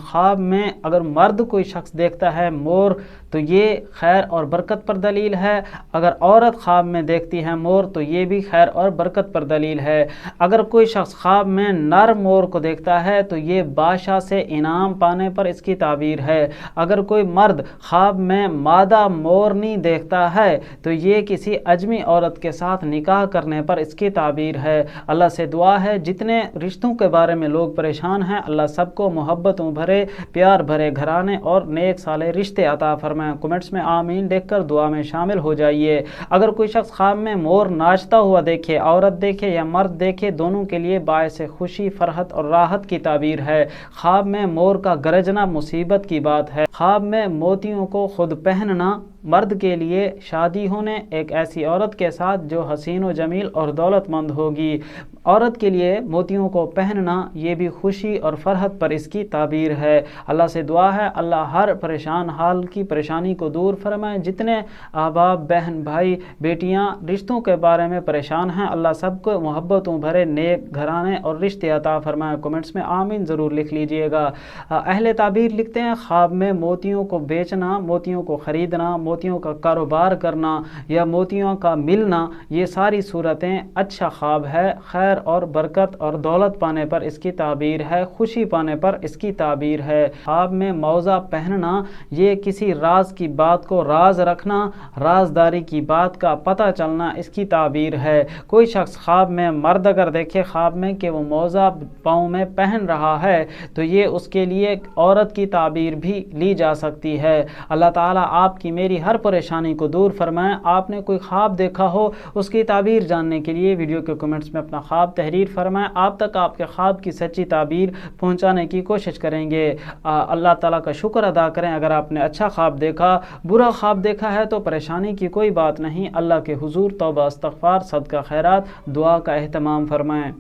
خواب میں اگر مرد کوئی شخص دیکھتا ہے مور تو یہ خیر اور برکت پر دلیل ہے، اگر عورت خواب میں دیکھتی ہے مور تو یہ بھی خیر اور برکت پر دلیل ہے۔ اگر کوئی شخص خواب میں نر مور کو دیکھتا ہے تو یہ بادشاہ سے انعام پانے پر اس کی تعبیر ہے۔ اگر کوئی مرد خواب میں مادہ مورنی دیکھتا ہے تو یہ کسی اجمی عورت کے ساتھ نکاح کرنے پر اس کی تعبیر ہے۔ اللہ سے دعا ہے جتنے رشتوں کے بارے میں لوگ پریشان ہیں، اللہ سب کو محبتوں بھرے پیار بھرے گھرانے اور نیک صالح رشتے عطا فرمائے۔ کمنٹس میں آمین لکھ کر دعا میں شامل ہو جائیے۔ اگر کوئی شخص خواب میں مور ناچتا ہوا دیکھے، عورت دیکھے یا مرد دیکھے، دونوں کے لیے باعث خوشی، فرحت اور راحت کی تعبیر ہے۔ خواب میں مور کا گرجنا مصیبت کی بات ہے۔ خواب میں موتیوں کو خود پہننا مرد کے لیے شادی ہونے ایک ایسی عورت کے ساتھ جو حسین و جمیل اور دولت مند ہوگی۔ عورت کے لیے موتیوں کو پہننا یہ بھی خوشی اور فرحت پر اس کی تعبیر ہے۔ اللہ سے دعا ہے اللہ ہر پریشان حال کی پریشانی کو دور فرمائے۔ جتنے احباب، بہن، بھائی، بیٹیاں رشتوں کے بارے میں پریشان ہیں، اللہ سب کو محبتوں بھرے نیک گھرانے اور رشتے عطا فرمائے۔ کمنٹس میں آمین ضرور لکھ لیجئے گا۔ اہل تعبیر لکھتے ہیں خواب میں موتیوں کو بیچنا، موتیوں کو خریدنا، موتیوں کا کاروبار کرنا یا موتیوں کا ملنا، یہ ساری صورتیں اچھا خواب ہے۔ خیر اور برکت اور دولت پانے پر اس کی تعبیر ہے، خوشی پانے پر اس کی تعبیر ہے۔ خواب میں موزہ پہننا یہ کسی راز کی بات کو راز رکھنا، رازداری کی بات کا پتہ چلنا اس کی تعبیر ہے۔ کوئی شخص خواب میں مرد اگر دیکھے خواب میں کہ وہ موزہ پاؤں میں پہن رہا ہے تو یہ اس کے لیے عورت کی تعبیر بھی لی جا سکتی ہے۔ اللہ تعالیٰ آپ کی میری ہر پریشانی کو دور فرمائے۔ آپ نے کوئی خواب دیکھا ہو اس کی تعبیر جاننے کے لیے ویڈیو کے کمنٹس میں اپنا خواب تحریر فرمائیں۔ آپ تک آپ کے خواب کی سچی تعبیر پہنچانے کی کوشش کریں گے۔ اللہ تعالیٰ کا شکر ادا کریں اگر آپ نے اچھا خواب دیکھا۔ برا خواب دیکھا ہے تو پریشانی کی کوئی بات نہیں، اللہ کے حضور توبہ استغفار صدقہ خیرات دعا کا اہتمام فرمائیں۔